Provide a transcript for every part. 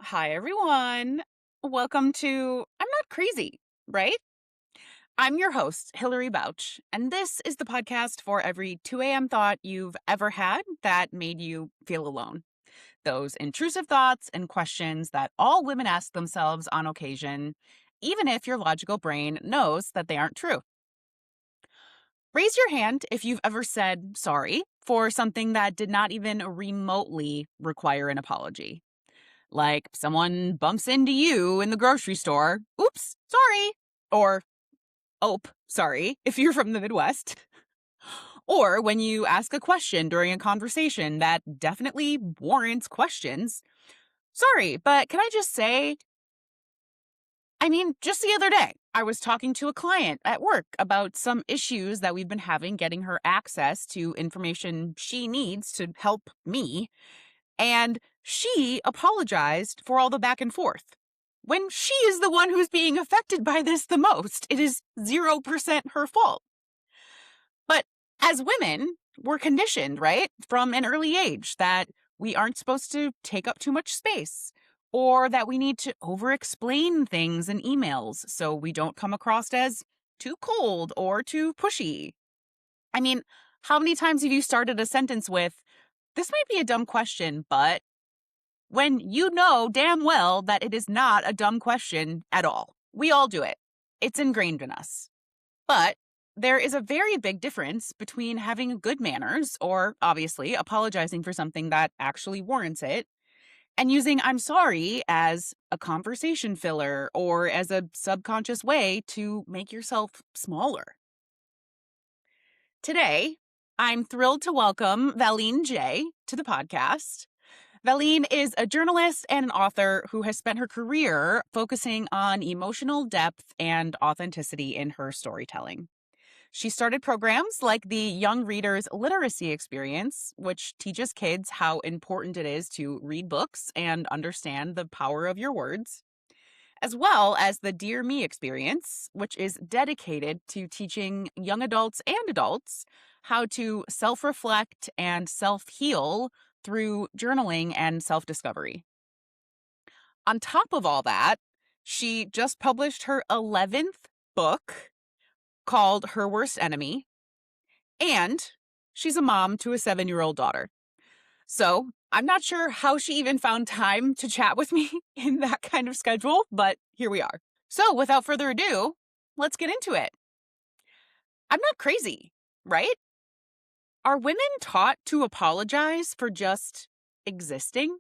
Hi, everyone. Welcome to I'm Not Crazy, right? I'm your host, Hillary Bouch, and this is the podcast for every 2 a.m. thought you've ever had that made you feel alone. Those intrusive thoughts and questions that all women ask themselves on occasion, even if your logical brain knows that they aren't true. Raise your hand if you've ever said sorry for something that did not even remotely require an apology. Like someone bumps into you in the grocery store. Oops, sorry. Or, ope, sorry, if you're from the Midwest. Or when you ask a question during a conversation that definitely warrants questions. Sorry, but can I just say, just the other day, I was talking to a client at work about some issues that we've been having getting her access to information she needs to help me. And she apologized for all the back and forth. When she is the one who's being affected by this the most, it is 0% her fault. But as women, we're conditioned, right, from an early age that we aren't supposed to take up too much space or that we need to over explain things in emails so we don't come across as too cold or too pushy. I mean, how many times have you started a sentence with, this might be a dumb question, but when you know damn well that it is not a dumb question at all. We all do it. It's ingrained in us. But there is a very big difference between having good manners, or obviously apologizing for something that actually warrants it, and using I'm sorry as a conversation filler or as a subconscious way to make yourself smaller. Today, I'm thrilled to welcome Vallean J to the podcast. Valene is a journalist and an author who has spent her career focusing on emotional depth and authenticity in her storytelling. She started programs like the Young Readers Literacy Experience, which teaches kids how important it is to read books and understand the power of your words, as well as the Dear Me Experience, which is dedicated to teaching young adults and adults how to self reflect and self heal through journaling and self discovery. On top of all that, she just published her 11th book called Her Worst Enemy, and she's a mom to a 7-year-old daughter. So I'm not sure how she even found time to chat with me in that kind of schedule, but here we are. So without further ado, let's get into it. I'm not crazy, right? Are women taught to apologize for just existing?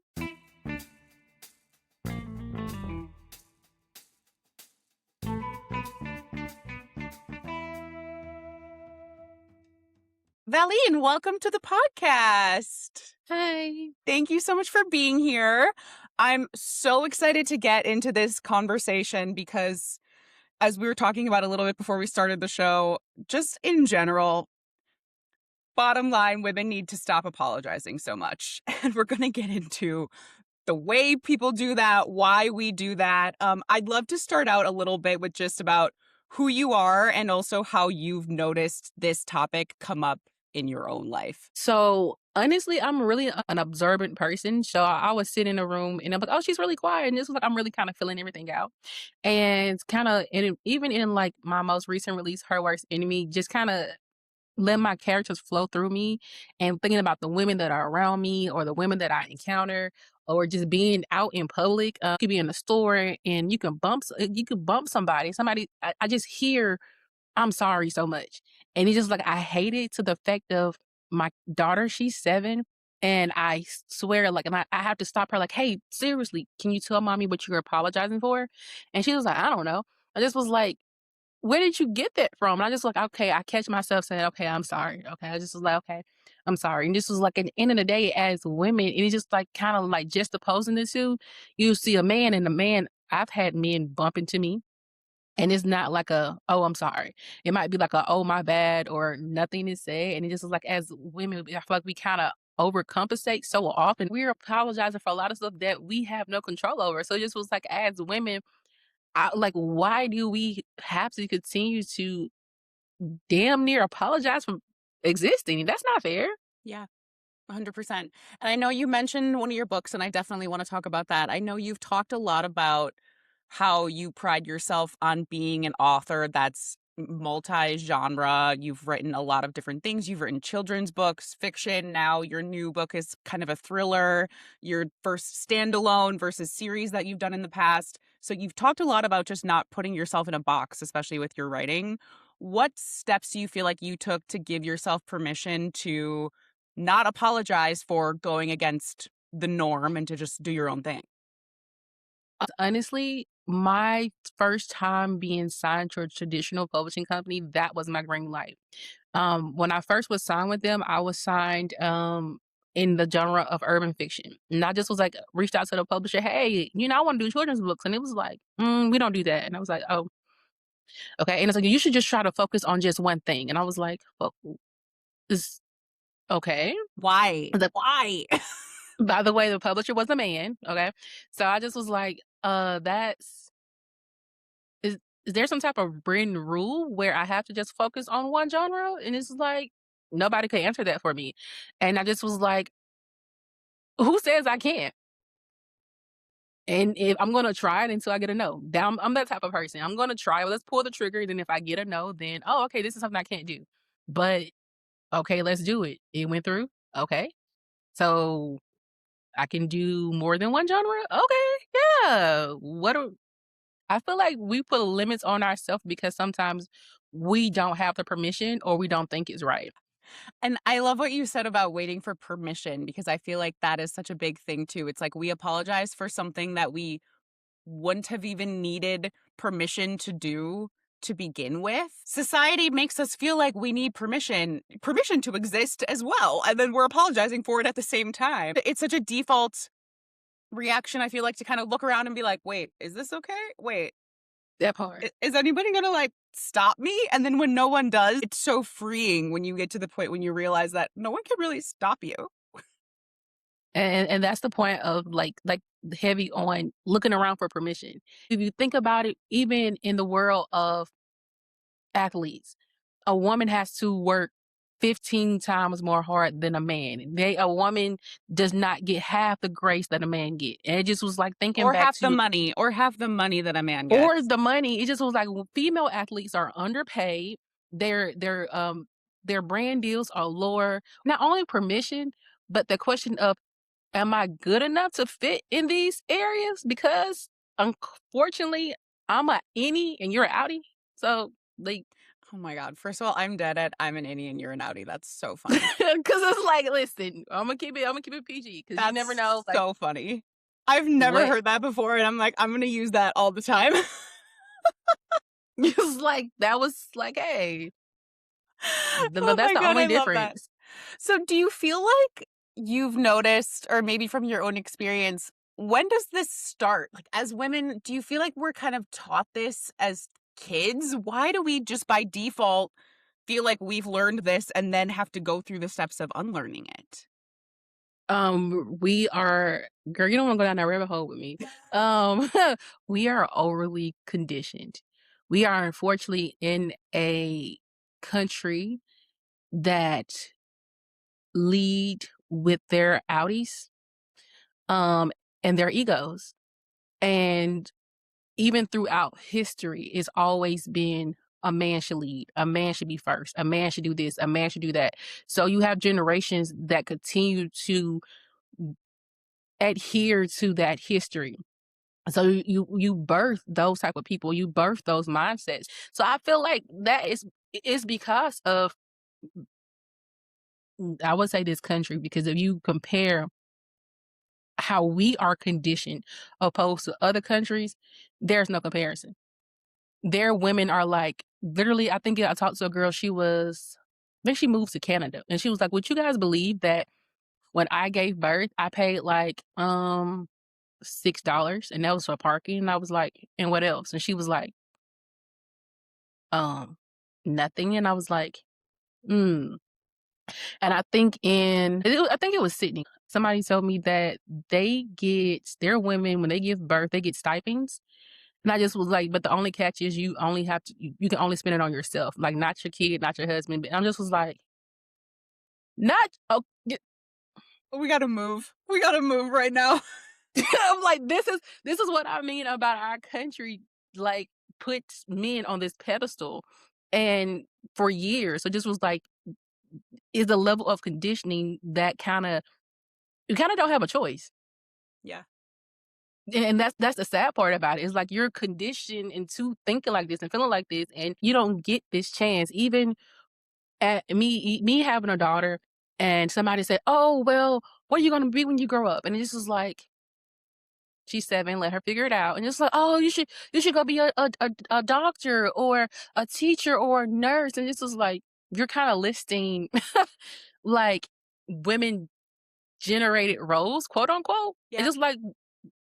Valene, welcome to the podcast. Hi. Thank you so much for being here. I'm so excited to get into this conversation because, as we were talking about a little bit before we started the show, just in general, bottom line, women need to stop apologizing so much. And we're going to get into the way people do that, why we do that. I'd love to start out a little bit with just about who you are and also how you've noticed this topic come up in your own life. So honestly, I'm really an observant person. So I would sit in a room and I'm like, oh, she's really quiet. And this was like, I'm really kind of feeling everything out. And kind of, even in like my most recent release, Her Worst Enemy, just kind of let my characters flow through me and thinking about the women that are around me or the women that I encounter or just being out in public. You could be in the store and you can bump somebody. I just hear I'm sorry so much. And it's just like I hate it to the effect of my daughter, she's 7. And swear, like, and I have to stop her, like, hey, seriously, can you tell mommy what you're apologizing for? And she was like, I don't know. I just was like, where did you get that from? And I just like, okay, I catch myself saying, okay, I'm sorry. Okay. I just was like, okay, I'm sorry. And this was like at the end of the day, as women, and it's just like kind of like just opposing the two. You see a man and a man, I've had men bump into me and it's not like a, "Oh, I'm sorry." It might be like a, "Oh, my bad," or nothing is said, and it just is like as women, I feel like we kinda overcompensate so often. We're apologizing for a lot of stuff that we have no control over. So it just was like as women, why do we have to continue to damn near apologize for existing? That's not fair. Yeah. 100%. And I know you mentioned one of your books, and I definitely want to talk about that. I know you've talked a lot about how you pride yourself on being an author that's multi-genre. You've written a lot of different things. You've written children's books, fiction. Now your new book is kind of a thriller, your first standalone versus series that you've done in the past. So you've talked a lot about just not putting yourself in a box, especially with your writing. What steps do you feel like you took to give yourself permission to not apologize for going against the norm and to just do your own thing? Honestly, my first time being signed to a traditional publishing company, that was my green light. When I first was signed with them, I was signed in the genre of urban fiction. And I just was like, reached out to the publisher, hey, I want to do children's books. And it was like, we don't do that. And I was like, oh, okay. And it's like, you should just try to focus on just one thing. And I was like, oh, is okay. I Why? was like, Why? by the way, the publisher was a man. Okay. So I just was like, that's is is there some type of written rule where I have to just focus on one genre? And it's like nobody could answer that for me. And I just was like, who says I can't? And if I'm gonna try it until I get a no. I'm that type of person. I'm gonna try. Let's pull the trigger. And then if I get a no, then oh, okay, this is something I can't do. But okay, let's do it. It went through. Okay. So I can do more than one genre? Okay, yeah. I feel like we put limits on ourselves because sometimes we don't have the permission or we don't think it's right. And I love what you said about waiting for permission because I feel like that is such a big thing too. It's like we apologize for something that we wouldn't have even needed permission to do to begin with. Society makes us feel like we need permission to exist as well, and then we're apologizing for it at the same time. It's such a default reaction, I feel like, to kind of look around and be like, "Wait, is this okay? Wait, That part. is anybody gonna, like, stop me?" And then when no one does, it's so freeing when you get to the point when you realize that no one can really stop you. And that's the point of like heavy on looking around for permission. If you think about it, even in the world of athletes, a woman has to work 15 times more hard than a man. A woman does not get half the grace that a man get. And it just was like thinking back to Or half the money that a man or gets. the money. It just was like female athletes are underpaid. Their brand deals are lower. Not only permission, but the question of am I good enough to fit in these areas? Because unfortunately, I'm a innie and you're an outie. So like Oh my god. First of all, I'm dead at I'm an innie and you're an outie. That's so because funny. it's like, listen, I'm gonna keep it PG because you never That's know like so funny. I've never what heard that before, and I'm like, I'm gonna use that all the time. it's like that was like, hey, Oh that's my the god, only I love that. difference. So do you feel like you've noticed, or maybe from your own experience, when does this start? Like, as women, do you feel like we're kind of taught this as kids? Why do we just by default feel like we've learned this and then have to go through the steps of unlearning it? We are girl, you don't wanna go down that rabbit hole with me. Um, we are overly conditioned. We are unfortunately in a country that lead with their outies, um, and their egos. And even throughout history, it's always been a man should lead, a man should be first, a man should do this, a man should do that. So you have generations that continue to adhere to that history. So you birth those type of people, you birth those mindsets. So I feel like that is because of I would say this country because if you compare how we are conditioned opposed to other countries, there's no comparison. Their women are like literally, I think I talked to a girl, I think she moved to Canada and she was like, would you guys believe that when I gave birth, I paid like $6 and that was for parking? And I was like, and what else? And she was like, um, nothing. And I was like, mm. And I think it was Sydney. Somebody told me that their women, when they give birth, they get stipends. And I just was like, but the only catch is you can only spend it on yourself, like not your kid, not your husband. But I just was like, not, oh, We gotta move. We gotta move right now. I'm like, this is what I mean about our country, like, puts men on this pedestal, and for years, so this was like is a level of conditioning that you kinda don't have a choice. Yeah. And that's the sad part about it. It's like you're conditioned into thinking like this and feeling like this, and you don't get this chance. Even at me having a daughter, and somebody said, "Oh, well, what are you gonna be when you grow up?" And it just was like, "She's 7, let her figure it out." And it's like, "Oh, you should go be a doctor or a teacher or a nurse." And this was like, you're kind of listing like women generated roles, quote unquote. It's Yeah. just like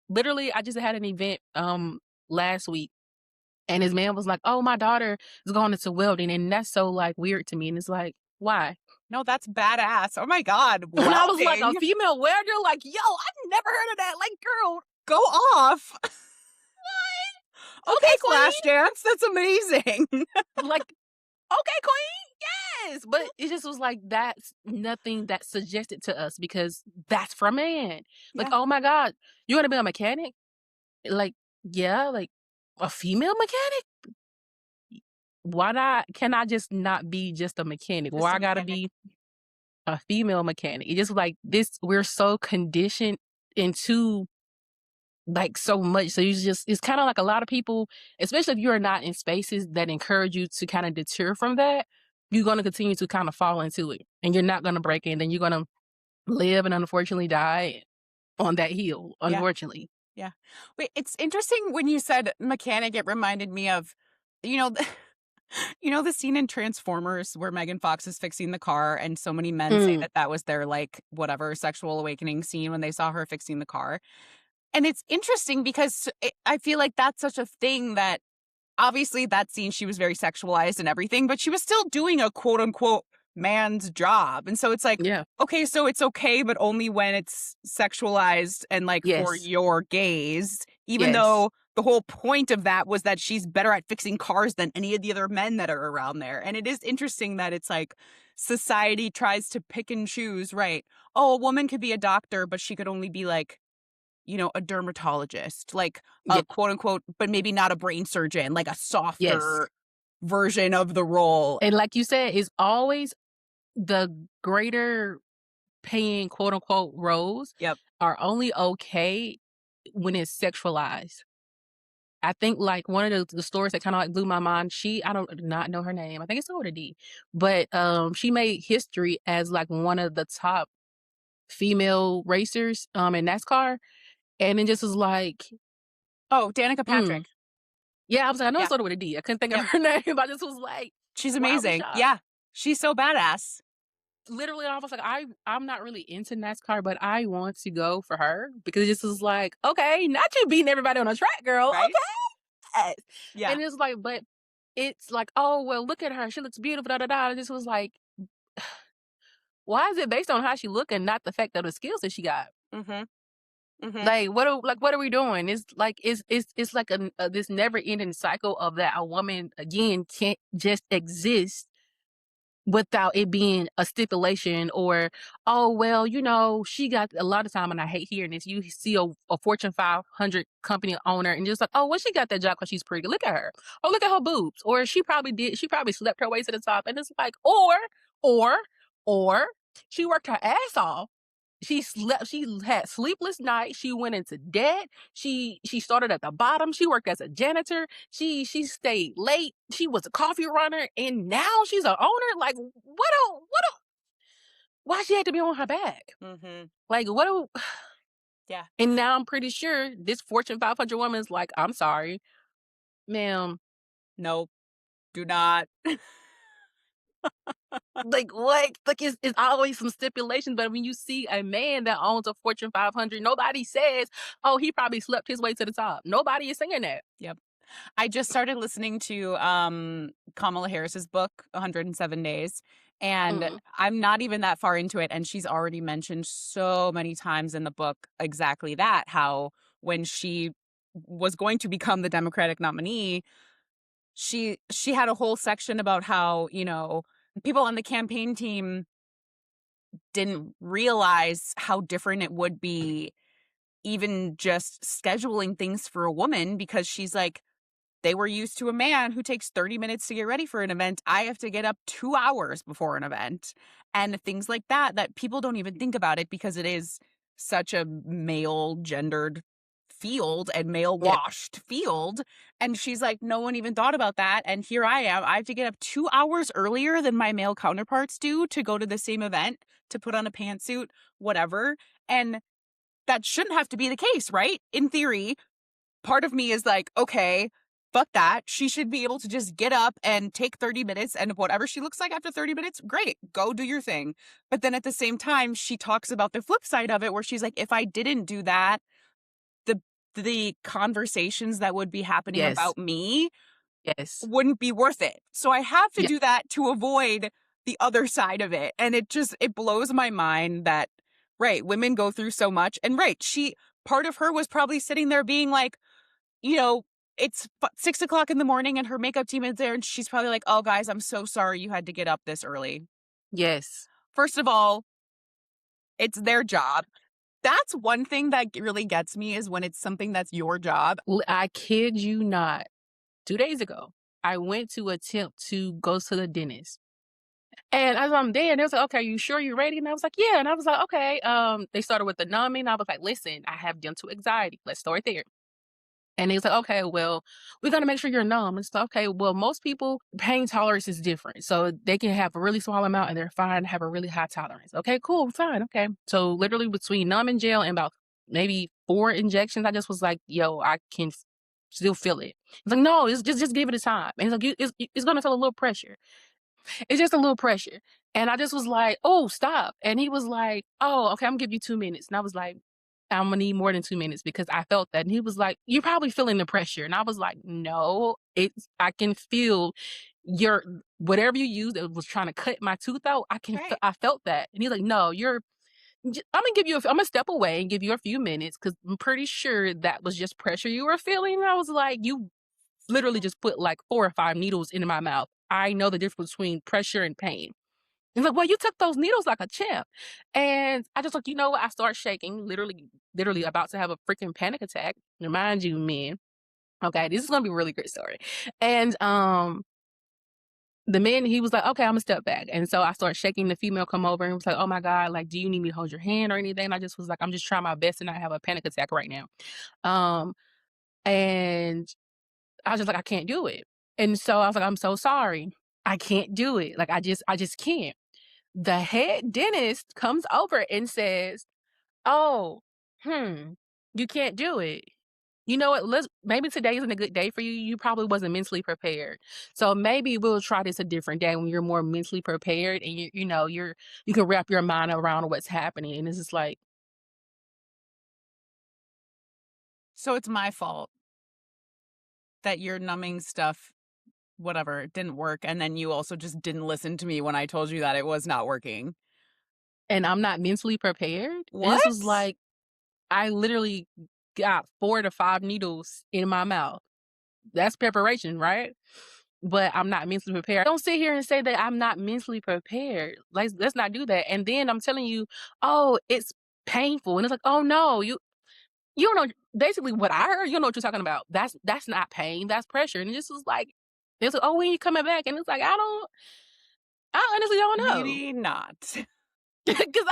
literally, I just had an event last week, and his man was like, "Oh, my daughter is going into welding," and that's so like weird to me. And it's like, why? No, that's badass. Oh my god, And I was like, a welding. female welder? Like, yo, I've never heard of that. Like, girl, Go off. okay, Okay, queen. Flashdance, that's amazing. Like, okay, queen. Yes. But it just was like, that's nothing that's suggested to us because that's for man. Like, Yeah. oh my God, you want to be a mechanic? Like, yeah, like a female mechanic? Why not? Can I just not be just a mechanic? Just Why a I gotta mechanic. be a female mechanic? It's just like this, we're so conditioned into like so much. So it's kind of like a lot of people, especially if you're not in spaces that encourage you to kind of deter from that, you're going to continue to kind of fall into it and you're not going to break in. Then you're going to live and unfortunately die on that hill, Yeah, unfortunately. yeah. Wait, it's interesting when you said mechanic, it reminded me of, you know, you know the scene in Transformers where Megan Fox is fixing the car and so many men say Mm, that that was their, like, whatever, sexual awakening scene when they saw her fixing the car? And it's interesting because I feel like that's such a thing that obviously that scene she was very sexualized and everything, but she was still doing a quote unquote man's job. And so it's like, yeah. okay, so it's okay, but only when it's sexualized and like for Yes. your gaze, even Yes. though the whole point of that was that she's better at fixing cars than any of the other men that are around there. And it is interesting that it's like society tries to pick and choose, right? Oh, a woman could be a doctor, but she could only be like, a dermatologist, like Yeah. a quote unquote, but maybe not a brain surgeon, like a Yes. softer version of the role. And like you said, it's always the greater paying quote unquote roles Yep. are only okay when it's sexualized. I think like one of the stories that kind of like blew my mind, I don't not know her name. I think it's started with a D. But she made history as like one of the top female racers in NASCAR. And it just was like, Oh, Danica mm. Patrick. Yeah, I was like, I know it Yeah. started with a D. I couldn't think of Yep. her name. But I just was like She's wildly amazing. shocked. Yeah. She's so badass. Literally, I was like, I'm not really into NASCAR, but I want to go for her because it just was like, okay, not you beating everybody on a track, girl. Right? Okay. Yeah. And it's like, but it's like, oh well, look at her. She looks beautiful, da da da. And this was like, why is it based on how she look and not the fact of the skills that she got? Mm-hmm. Mm-hmm. Like, what are we doing? It's like it's like this never ending cycle of that a woman again can't just exist without it being a stipulation or, oh, well, she got a lot of time, and I hate hearing this. You see a Fortune 500 company owner and just like, oh, well, she got that job because she's pretty. Look at her. Oh, look at her boobs. Or she probably slept her way to the top. And it's like, or, or she worked her ass off. She had sleepless nights, she went into debt, she started at the bottom, she worked as a janitor, she stayed late, she was a coffee runner, and now she's a owner? Like, why she had to be on her back? Mm-hmm. Like, what do Yeah. and now I'm pretty sure this Fortune 500 woman's like, "I'm sorry, ma'am." No, do not. Like, what? Like, it's always some stipulations, but when you see a man that owns a Fortune 500, nobody says, "Oh, he probably slept his way to the top." Nobody is saying that. Yep. I just started listening to Kamala Harris's book, 107 Days, and Mm. I'm not even that far into it. And she's already mentioned so many times in the book exactly that, how when she was going to become the Democratic nominee, she had a whole section about how, people on the campaign team didn't realize how different it would be even just scheduling things for a woman because she's like, they were used to a man who takes 30 minutes to get ready for an event. I have to get up 2 hours before an event, and things like that, that people don't even think about it because it is such a male gendered field and male Yeah. washed field. And she's like, no one even thought about that. And here I am. I have to get up 2 hours earlier than my male counterparts do to go to the same event, to put on a pantsuit, whatever. And that shouldn't have to be the case, right? In theory, part of me is like, okay, fuck that. She should be able to just get up and take 30 minutes, and whatever she looks like after 30 minutes, great, go do your thing. But then at the same time, she talks about the flip side of it where she's like, if I didn't do that, the the conversations that would be happening Yes. about me Yes. wouldn't be worth it. So I have to Yeah. do that to avoid the other side of it. And it blows my mind that, right, women go through so much. And right, part of her was probably sitting there being like, you know, it's 6 o'clock in the morning and her makeup team is there. And she's probably like, oh, guys, I'm so sorry you had to get up this early. Yes. First of all, it's their job. That's one thing that really gets me is when it's something that's your job. I kid you not. 2 days ago, I went to attempt to go to the dentist. And as I'm there, and they was like, "Okay, you sure you're ready?" And I was like, "Yeah." And I was like, "Okay." They started with the numbing. I was like, "Listen, I have dental anxiety. Let's start there." And he's like, "Okay, well, we got to make sure you're numb." And so, okay, well, most people pain tolerance is different, so they can have a really small amount and they're fine. Have a really high tolerance. Okay, cool, fine, okay. So literally between numb and gel and about maybe 4 injections, I just was like, "Yo, I can still feel it." He's like, "No, it's just give it a time." And he's like, It's gonna feel a little pressure." It's just a little pressure. And I just was like, "Oh, stop." And he was like, "Oh, okay, I'm gonna give you 2 minutes." And I was like, "I'm gonna need more than 2 minutes because I felt that." And he was like, "You're probably feeling the pressure." And I was like, "No, I can feel your whatever you used that was trying to cut my tooth out. Right. I felt that." And he's like, "No, I'm gonna give you I'm gonna step away and give you a few minutes because I'm pretty sure that was just pressure you were feeling." And I was like, "You literally just put like 4 or 5 needles into my mouth. I know the difference between pressure and pain." He's like, "Well, you took those needles like a champ." And I just like, you know what? I start shaking, literally about to have a freaking panic attack. Remind you, men. Okay, this is gonna be a really great story. And the man, he was like, "Okay, I'm gonna step back." And so I started shaking. The female come over and was like, "Oh my God, like, do you need me to hold your hand or anything?" And I just was like, "I'm just trying my best to not have a panic attack right now." Um, and I was just like, "I can't do it." And so I was like, "I'm so sorry. I can't do it. Like, I just can't." The head dentist comes over and says, "Oh, you can't do it. You know what? Maybe today isn't a good day for you. You probably wasn't mentally prepared. So maybe we'll try this a different day when you're more mentally prepared and you can wrap your mind around what's happening." And it's just like, So it's my fault that your numbing stuff, whatever, it didn't work. And then you also just didn't listen to me when I told you that it was not working. and I'm not mentally prepared. And this was What? like, I literally got 4 to 5 needles in my mouth. That's preparation, right? But I'm not mentally prepared. Don't sit here and say that I'm not mentally prepared. Like, let's not do that. And then I'm telling you, "Oh, it's painful." And it's like, "Oh no, you don't know." Basically what I heard, you don't know what you're talking about. That's not pain, that's pressure. And this was like, it's like, "Oh, when you coming back?" And it's like, I honestly don't know. Maybe not. Cause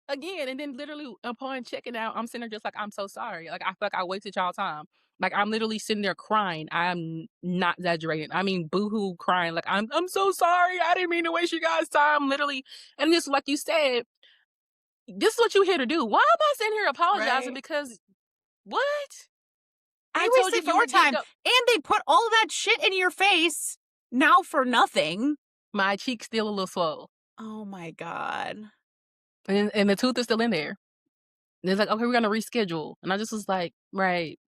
again, and then literally upon checking out, I'm sitting there just like, "I'm so sorry." Like, I feel like I wasted y'all time. Like, I'm literally sitting there crying. I'm not exaggerating. I mean, boohoo crying. Like, I'm so sorry. I didn't mean to waste you guys' time. Literally. And just like you said, this is what you're here to do. Why am I sitting here apologizing? Right? Because what? They I told you wasted from your the get time go. and they put all that shit in your face now for nothing. My cheek's still a little swole. Oh my God. And the tooth is still in there. And it's like, "Okay, we're gonna reschedule." And I just was like, right.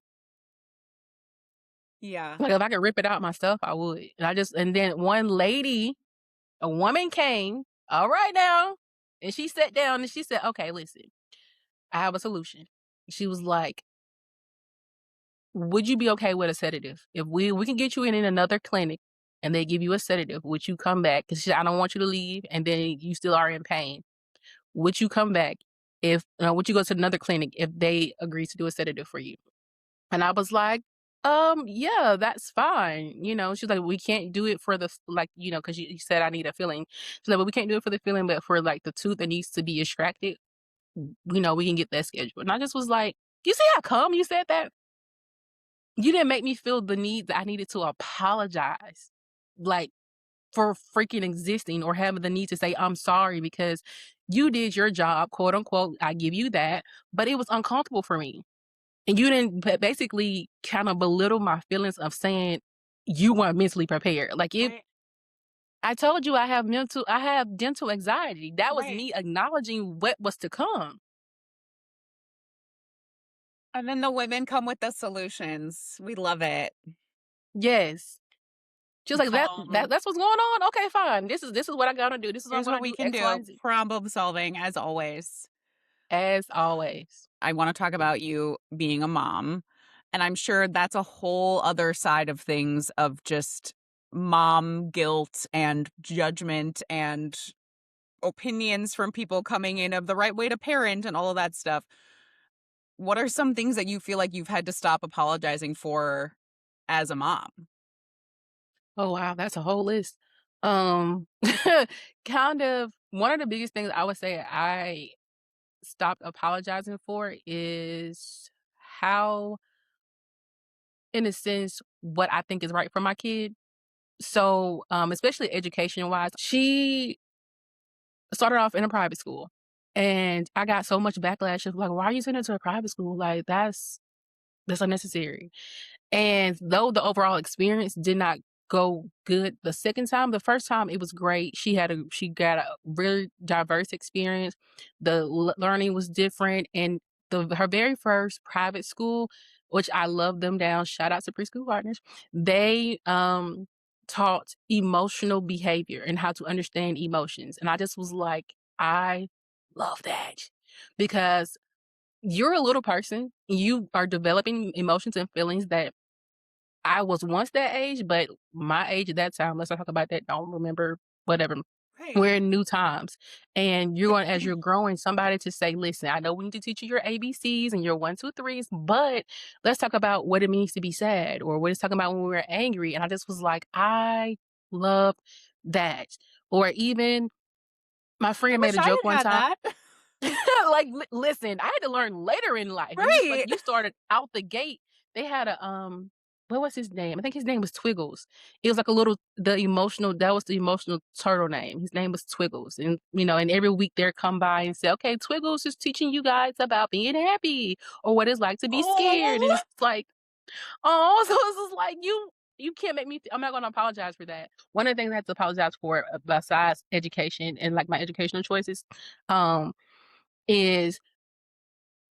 Yeah. Like, if I could rip it out myself, I would. And then one lady, a woman came, "All right now." And she sat down and she said, "Okay, listen, I have a solution." She was like, "Would you be okay with a sedative? If we can get you in another clinic and they give you a sedative, would you come back? Because I don't want you to leave and then you still are in pain. would you come back if would you go to another clinic if they agree to do a sedative for you? And I was like, yeah, that's fine. She's like, we can't do it for the like, because you said I need a filling. She's like, well, we can't do it for the filling, but for like the tooth that needs to be extracted, we can get that scheduled. And I just was like, you see how come you said that? You didn't make me feel the need that I needed to apologize, like, for freaking existing or having the need to say, I'm sorry because you did your job, quote unquote. I give you that, but it was uncomfortable for me. And you didn't basically kind of belittle my feelings of saying you weren't mentally prepared. Like if Right. I told you I have dental anxiety. That was Right. me acknowledging what was to come. And then the women come with the solutions. We love it. Yes. She was like, Calm. that's what's going on. Okay, fine. This is what I gotta do. This is what I'm Here's gonna what we do. can X, Y, do. and Z. Problem solving as always. As always. I want to talk about you being a mom. And I'm sure that's a whole other side of things of just mom guilt and judgment and opinions from people coming in of the right way to parent and all of that stuff. What are some things that you feel like you've had to stop apologizing for as a mom? Oh wow, that's a whole list. Um kind of one of the biggest things I would say I stopped apologizing for is how, in a sense, what I think is right for my kid. So, especially education wise, she started off in a private school. And I got so much backlash of like, why are you sending her to a private school? Like that's unnecessary. And though the overall experience did not go good the second time, the first time it was great. She got a really diverse experience. The learning was different, and her very first private school, which I love them down. Shout out to preschool partners. They taught emotional behavior and how to understand emotions, and I just was like, I love that because you're a little person. You are developing emotions and feelings that I was once that age, but my age at that time, let's not talk about that, don't remember, whatever. Right. We're in new times. And you're going, as you're growing, somebody to say, listen, I know we need to teach you your ABCs and your one, two, threes, but let's talk about what it means to be sad or what it's talking about when we're angry. And I just was like, I love that. Or even my I friend made wish a I joke had one had time. that. Like, listen, I had to learn later in life. You just like Right. you started out the gate. They had a what was his name? I think his name was Twiggles. It was like a little that was the emotional turtle name. His name was Twiggles. And and every week they'd come by and say, okay, Twiggles is teaching you guys about being happy or what it's like to be scared. And Oh, it's like, oh, so it's just like you can't make me I'm not gonna apologize for that. One of the things I have to apologize for besides education and like my educational choices, um, is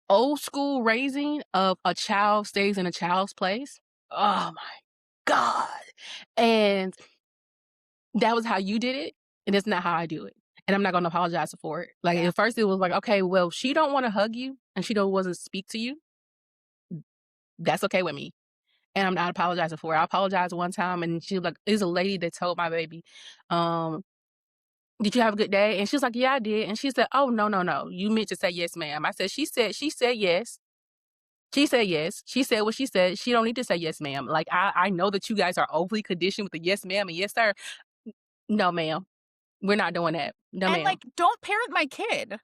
old school raising of a child stays in a child's place. Oh my god. And that was how you did it, and it's not how I do it. And I'm not gonna apologize for it. Like, yeah. at first it was like, "Okay, well, she don't wanna hug you and she don't wanna speak to you. That's okay with me." And I'm not apologizing for it. I apologized one time, and she was like, there's a lady that told my baby, um, "Did you have a good day?" And she was like, "Yeah, I did." And she said, "Oh, no, no, no. You meant to say yes, ma'am." I said, "She said yes. She said yes. She said what she said. She don't need to say yes, ma'am. Like I know that you guys are overly conditioned with the yes, ma'am, and yes, sir. No, ma'am. We're not doing that. No, And ma'am." like, don't parent my kid.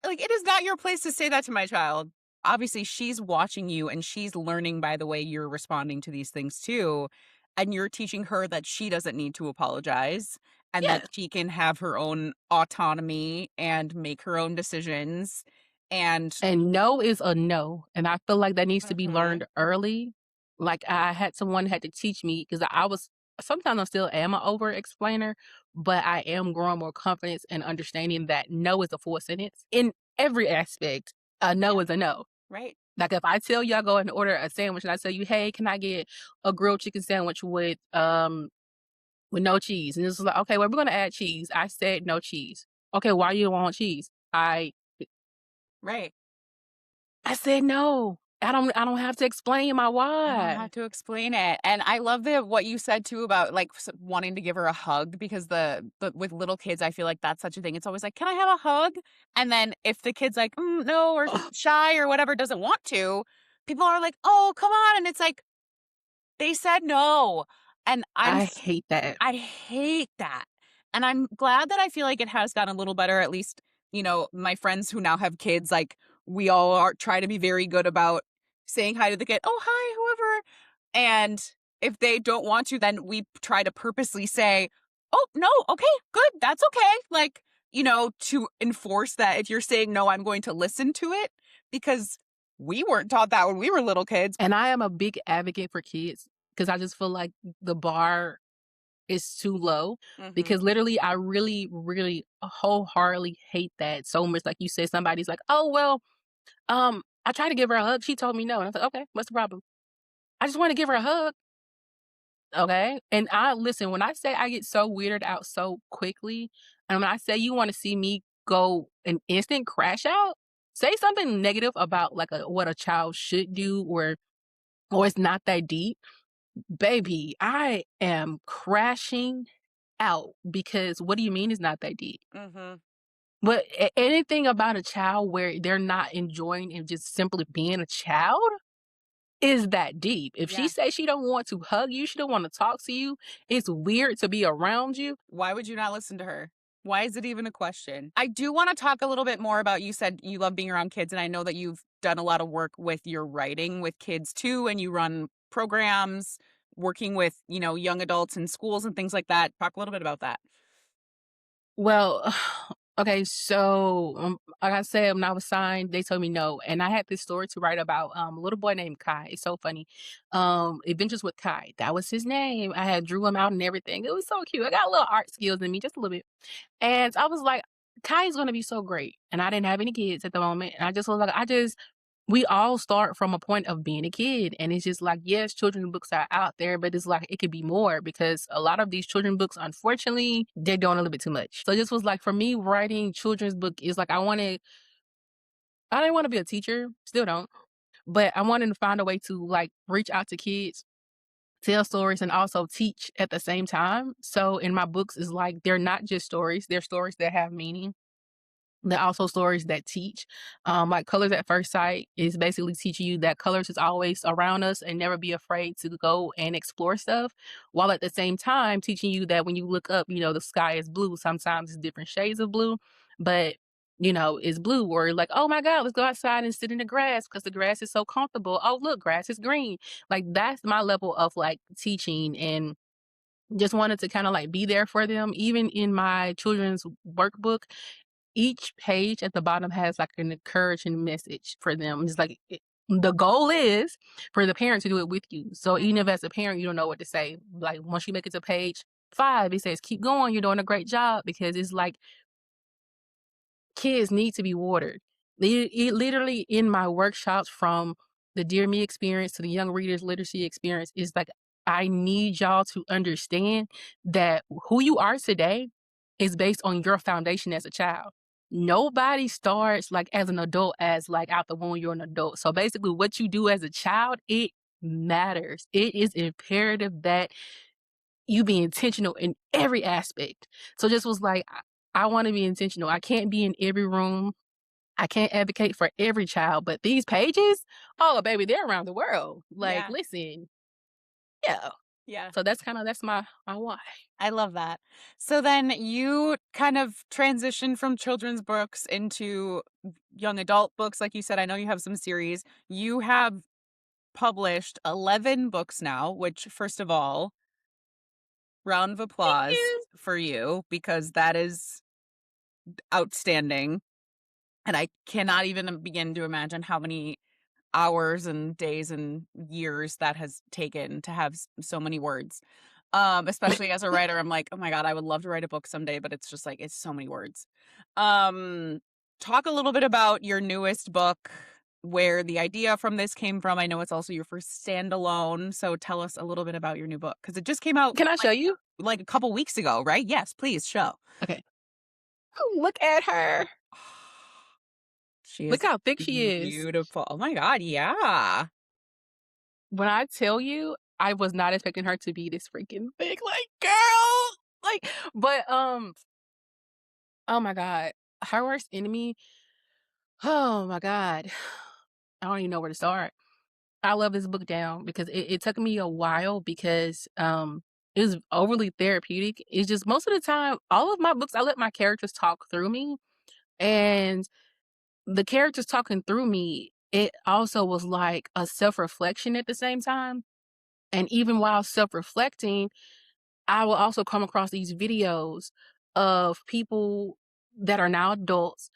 Like, it is not your place to say that to my child. Obviously, she's watching you and she's learning by the way you're responding to these things too. And you're teaching her that she doesn't need to apologize and that Yeah. she can have her own autonomy and make her own decisions. And And no is a no, and I feel like that needs to be Mhm. learned early. Like, I had someone had to teach me because I was sometimes I still am an over explainer, but I am growing more confidence and understanding that no is a full sentence in every aspect. A no Yeah, is a no. right. Like, if I tell you I go and order a sandwich and I tell you, "Hey, can I get a grilled chicken sandwich with no cheese?" And it's like, "Okay, well, we're gonna add cheese." I said no cheese. "Okay, why you don't want cheese?" I Right. said no. I don't have to explain my I don't why. have to explain it. And I love what you said too about like wanting to give her a hug because the with little kids, I feel like that's such a thing. It's always like, "Can I have a hug?" And then if the kid's like, "No," or Ugh, shy or whatever, doesn't want to, people are like, "Oh, come on!" And it's like they said no, and I hate that. I hate that. And I'm glad that I feel like it has gotten a little better, at least, my friends who now have kids, like, we all are try to be very good about saying hi to the kid, "Oh, hi, whoever." And if they don't want to, then we try to purposely say, "Oh, no, okay, good, that's okay." Like, to enforce that if you're saying no, I'm going to listen to it because we weren't taught that when we were little kids. And I am a big advocate for kids because I just feel like the bar is too low Mhm. because literally I really, really wholeheartedly hate that so much. Like you said, somebody's like, "Oh, well, I tried to give her a hug. She told me no." And I was like, "Okay, what's the problem? I just want to give her a hug." Okay. And I listen, when I say I get so weirded out so quickly, and when I say you want to see me go an instant crash out, say something negative about like what a child should do or it's not that deep. Baby, I am crashing out because what do you mean it's not that deep? Mhm. But anything about a child where they're not enjoying and just simply being a child is that deep. If she Yeah. says she don't want to hug you, she don't want to talk to you, it's weird to be around you. Why would you not listen to her? Why is it even a question? I do want to talk a little bit more about you said you love being around kids, and I know that you've done a lot of work with your writing with kids too, and you run programs working with, young adults in schools and things like that. Talk a little bit about that. Well, okay, so like I said, when I was signed, they told me no, and I had this story to write about a little boy named Kai. It's so funny. Adventures with Kai. That was his name. I had drew him out and everything. It was so cute. I got a little art skills in me, just a little bit. And I was like, Kai is gonna be so great. And I didn't have any kids at the moment. And I just was like, we all start from a point of being a kid. And it's just like, yes, children's books are out there, but it's like it could be more because a lot of these children's books, unfortunately, they're doing a little bit too much. So this was like for me, writing children's book is like I didn't want to be a teacher, still don't, but I wanted to find a way to like reach out to kids, tell stories, and also teach at the same time. So in my books is like they're not just stories, they're stories that have meaning. There are also stories that teach. Like Colors at First Sight is basically teaching you that colors is always around us and never be afraid to go and explore stuff, while at the same time teaching you that when you look up, the sky is blue. Sometimes it's different shades of blue, but it's blue. Or like, oh my God, let's go outside and sit in the grass because the grass is so comfortable. Oh, look, grass is green. Like that's my level of like teaching and just wanted to kind of like be there for them. Even in my children's workbook, each page at the bottom has like an encouraging message for them. It's like the goal is for the parent to do it with you. So even if Mhm. as a parent you don't know what to say, like once you make it to page 5, it says keep going, you're doing a great job because it's like kids need to be watered. Literally in my workshops from the Dear Me experience to the Young Readers Literacy experience is like, I need y'all to understand that who you are today is based on your foundation as a child. Nobody starts like as an adult as like out the womb, you're an adult. So basically what you do as a child, it matters. It is imperative that you be intentional in every aspect. So just was like, I want to be intentional. I can't be in every room. I can't advocate for every child, but these pages, oh baby, they're around the world. Like, Yeah. listen, yeah. Yeah. So that's my why. I love that. So then you kind of transition from children's books into young adult books. Like you said, I know you have some series. You have published 11 books now, which, first of all, round of Thank applause you. for you because that is outstanding. And I cannot even begin to imagine how many hours and days and years that has taken to have so many words. Especially as a writer, I'm like, "Oh my god, I would love to write a book someday," but it's just like it's so many words. Um, Talk a little bit about your newest book, where the idea from this came from. I know it's also your first standalone, so tell us a little bit about your new book because it just came out Can I show you? like a couple weeks ago, right? Yes, please show. Okay. Oh, look at her. She Look is how thick she is. beautiful. Oh my god, yeah. When I tell you, I was not expecting her to be this freaking thick, like, girl! Like, but, oh my god. Her worst enemy, oh my god. I don't even know where to start. I love this book down because it took me a while because, it was overly therapeutic. It's just most of the time, all of my books, I let my characters talk through me, and the characters talking through me, it also was like a self-reflection at the same time, and even while self-reflecting, I will also come across these videos of people that are now adults,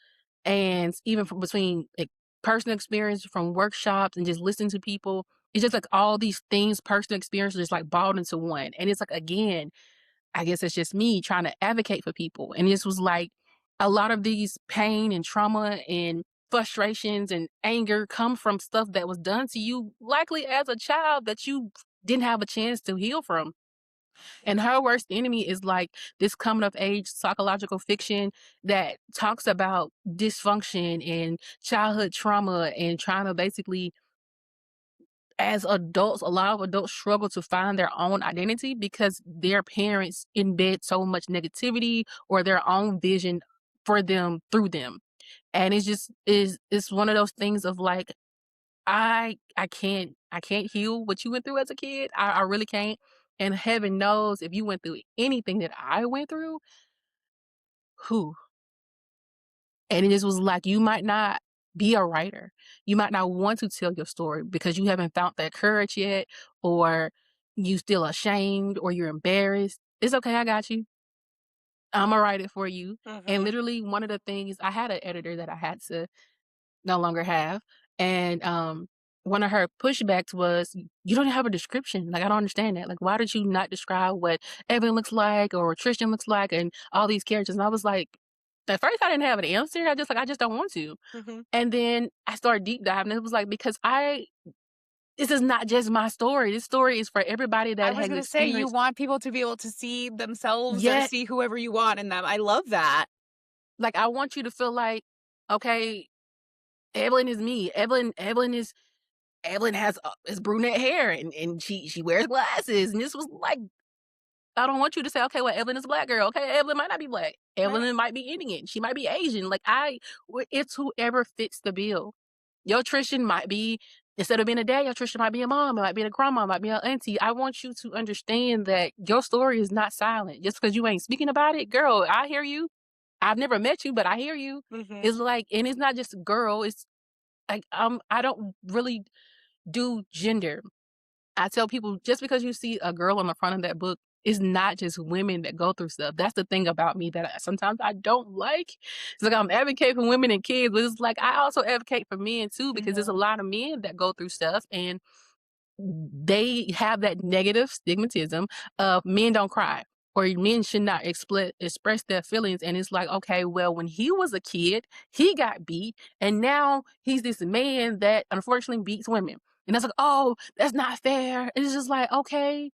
and even from between like personal experience from workshops and just listening to people. It's just like all these things, personal experiences, just like balled into one. And it's like, again, I guess it's just me trying to advocate for people. And this was like a lot of these pain and trauma and frustrations and anger come from stuff that was done to you, likely as a child that you didn't have a chance to heal from. And her worst enemy is like this coming of age psychological fiction that talks about dysfunction and childhood trauma and trying to basically, as adults, a lot of adults struggle to find their own identity because their parents embed so much negativity or their own vision for them through them. And it's just is it's one of those things of like I can't heal what you went through as a kid. I really can't. And heaven knows if you went through anything that I went through, who? And it just was like you might not be a writer. You might not want to tell your story because you haven't found that courage yet, or you still ashamed or you're embarrassed. It's okay, I got you. Imma write it for you. And Mhm. literally one of the things I had an editor that I had to no longer have. And one of her pushbacks was, "You don't have a description. Like, I don't understand that. Like, why did you not describe what Evan looks like or what Tristan looks like and all these characters?" And I was like, at first I didn't have an answer. I just don't want to. Mhm. And then I started deep diving. It was like, because this is not just my story. This story is for everybody I that was has gonna say, you experienced. want people to be able to see themselves or Yet, see whoever you want in them. I love that. like, I want you to feel like, okay, Evelyn is me. Evelyn has brunette hair and she wears glasses, and this was like, I don't want you to say, "Okay, well, Evelyn is a black girl." Okay, Evelyn might not be black. Right. Evelyn might be Indian. She might be Asian. Like, it's whoever fits the bill. Your Tristan might be, instead of being a dad, your Tristan might be a mom, it might be a grandma, it might be an auntie. I want you to understand that your story is not silent. Just because you ain't speaking about it, girl, I hear you. I've never met you, but I hear you. Mhm. It's like, and it's not just girl, it's like, I don't really do gender. I tell people, just because you see a girl on the front of that book, it's not just women that go through stuff. That's the thing about me that sometimes I don't like. It's like I'm advocating for women and kids, but it's like I also advocate for men too because there's a Mhm. lot of men that go through stuff and they have that negative stigmatism of men don't cry or men should not express their feelings. And it's like, okay, well, when he was a kid, he got beat, and now he's this man that unfortunately beats women. And that's like, oh, that's not fair. And it's just like, okay,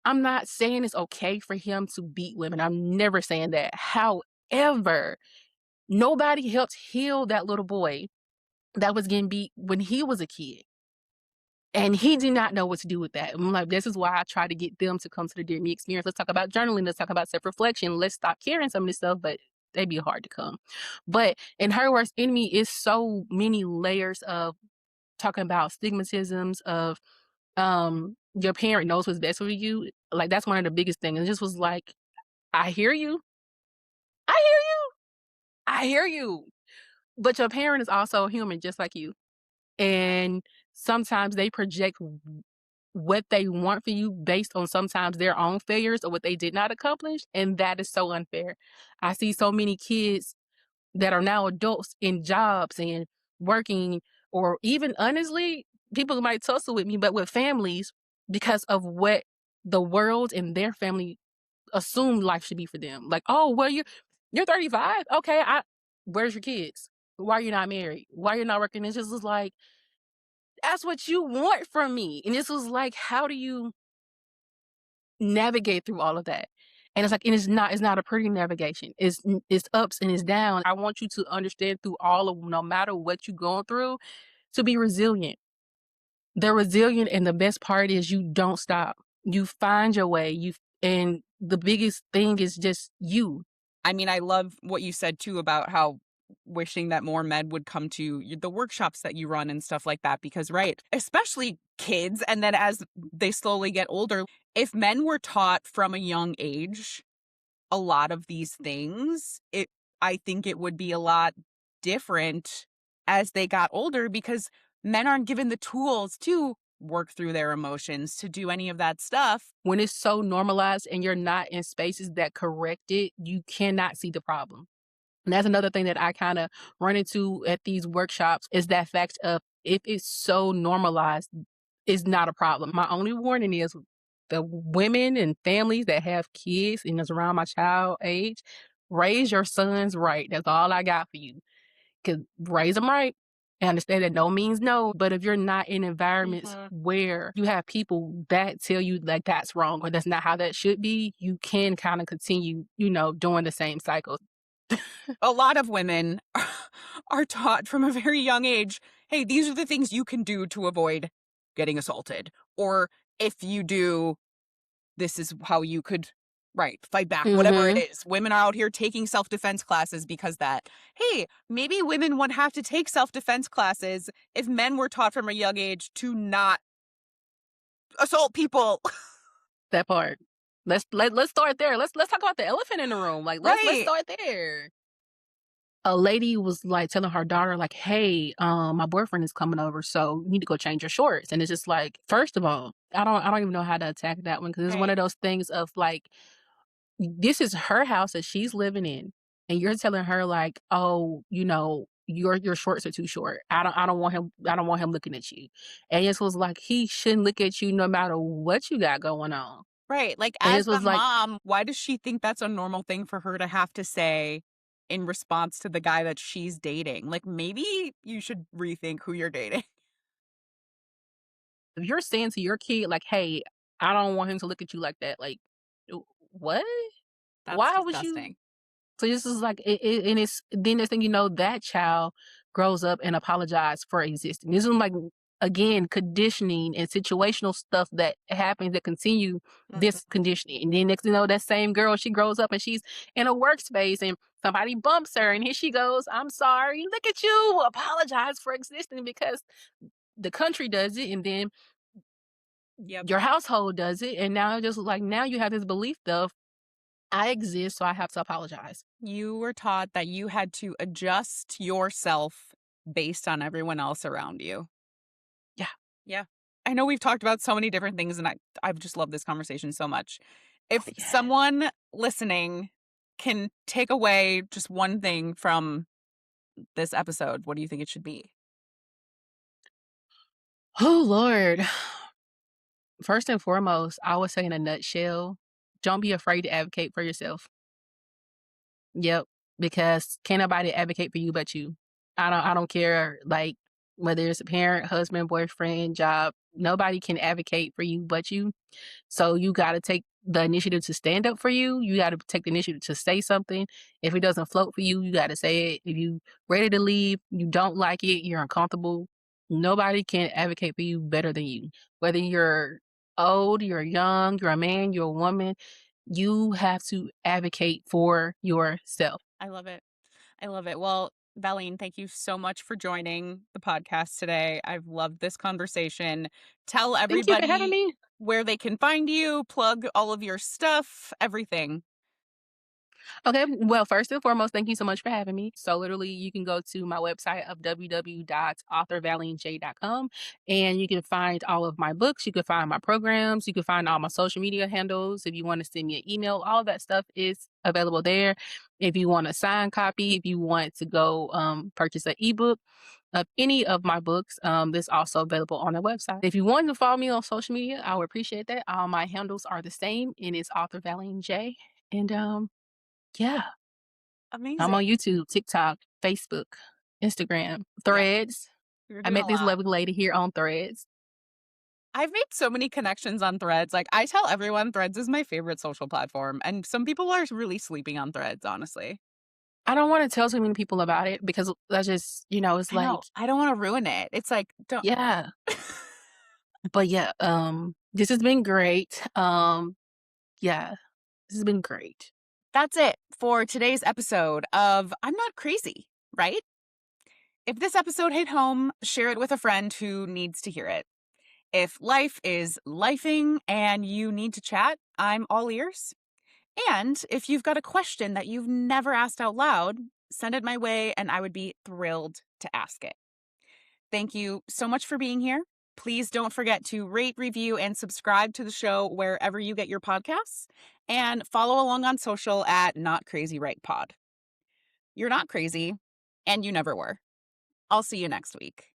I'm not saying it's okay for him to beat women. I'm never saying that. However, nobody helped heal that little boy that was getting beat when he was a kid. And he did not know what to do with that. I'm like, this is why I try to get them to come to the Dear Me experience. Let's talk about journaling. Let's talk about self-reflection. Let's stop carrying some of this stuff, but they be hard to come. But in her worst enemy is so many layers of talking about stigmatisms of your parent knows what's best for you. Like that's one of the biggest things. And just was like, I hear you. I hear you. I hear you. But your parent is also human just like you. And sometimes they project what they want for you based on sometimes their own failures or what they did not accomplish, and that is so unfair. I see so many kids that are now adults in jobs and working, or even honestly, people might tussle with me, but with families because of what the world and their family assume life should be for them. Like, oh, well, you're 35. Okay, where's your kids? Why are you not married? Why you're not working? It's just was like, that's what you want from me. And this was like, how do you navigate through all of that? And it's not a pretty navigation. It's ups and it's down. I want you to understand through all of no matter what you're going through, to be resilient. They're resilient, and the best part is you don't stop. You find your way. And the biggest thing is just you. I mean, I love what you said too about how wishing that more men would come to the workshops that you run and stuff like that. Because, right, especially kids, and then as they slowly get older, if men were taught from a young age a lot of these things, I think it would be a lot different as they got older because men aren't given the tools to work through their emotions, to do any of that stuff. When it's so normalized and you're not in spaces that correct it, you cannot see the problem. And that's another thing that I kind of run into at these workshops is that fact of if it's so normalized, it's not a problem. My only warning is the women and families that have kids and is around my child age, raise your sons right. That's all I got for you. Cause raise them right. I understand that no means no, but if you're not in environments where you have people that tell you like that's wrong or that's not how that should be, you can kind of continue, doing the same cycle. A lot of women are taught from a very young age, hey, these are the things you can do to avoid getting assaulted. Or if you do, this is how you could, right, fight back, whatever it Mhm. is. Women are out here taking self-defense classes because that, hey, maybe women would have to take self-defense classes if men were taught from a young age to not assault people. That part. Let's start there. Let's talk about the elephant in the room. Like let's Right. start there. A lady was like telling her daughter, like, hey, my boyfriend is coming over, so you need to go change your shorts. And it's just like, first of all, I don't even know how to attack that one because it's one Right. of those things of like, this is her house that she's living in, and you're telling her like, oh, your shorts are too short. I don't want him looking at you. And it was like he shouldn't look at you no matter what you got going on. Right. Like, And as this the was like, mom, why does she think that's a normal thing for her to have to say in response to the guy that she's dating? Like, maybe you should rethink who you're dating. if you're saying to your kid, like, hey, I don't want him to look at you like that, like, what? That's Why would you? disgusting. So this is like, and it's then this thing, that child grows up and apologize for existing. This is like, again, conditioning and situational stuff that happens that continue this Mhm. conditioning. And then next thing you know, that same girl, she grows up and she's in a workspace and somebody bumps her and here she goes, I'm sorry, look at you, apologize for existing because the country does it and then Yep. your household does it. And now just like now you have this belief of I exist, so I have to apologize. You were taught that you had to adjust yourself based on everyone else around you. Yeah. Yeah. I know we've talked about so many different things, and I've just loved this conversation so much. Oh If yeah. someone listening can take away just one thing from this episode, what do you think it should be? Oh Lord. First and foremost, I would say in a nutshell, don't be afraid to advocate for yourself. Yep. Because can't nobody advocate for you but you. I don't care like whether it's a parent, husband, boyfriend, job, nobody can advocate for you but you. So you gotta take the initiative to stand up for you. You gotta take the initiative to say something. If it doesn't float for you, you gotta say it. If you ready to leave, you don't like it, you're uncomfortable. Nobody can advocate for you better than you. Whether you're old, you're young, you're a man, you're a woman, you have to advocate for yourself. I love it. I love it. Well, Valene, thank you so much for joining the podcast today. I've loved this conversation. Tell Thank you for having everybody me. where they can find you, plug all of your stuff, everything. Okay, well, first and foremost, thank you so much for having me. So literally you can go to my website of www.authorvalleanj.com and you can find all of my books, you can find my programs, you can find all my social media handles. If you want to send me an email, all that stuff is available there. If you want a signed copy, if you want to go purchase an ebook of any of my books, that's also available on the website. If you want to follow me on social media, I would appreciate that. All my handles are the same and it's author Vallean J. And yeah. I'm on Amazing. YouTube, TikTok, Facebook, Instagram, Yep. Threads. You're I doing met a this lot. lovely lady here on Threads. I've made so many connections on Threads. Like, I tell everyone Threads is my favorite social platform, and some people are really sleeping on Threads, honestly. I don't wanna tell too many people about it because that's just, it's I know. like I don't wanna ruin it. It's like, don't. yeah. But yeah, this has been great. Yeah, this has been great. That's it for today's episode of I'm Not Crazy, right? If this episode hit home, share it with a friend who needs to hear it. If life is lifing and you need to chat, I'm all ears. And if you've got a question that you've never asked out loud, send it my way and I would be thrilled to ask it. Thank you so much for being here. Please don't forget to rate, review, and subscribe to the show wherever you get your podcasts. And follow along on social at Not Crazy Right Pod. You're not crazy, and you never were. I'll see you next week.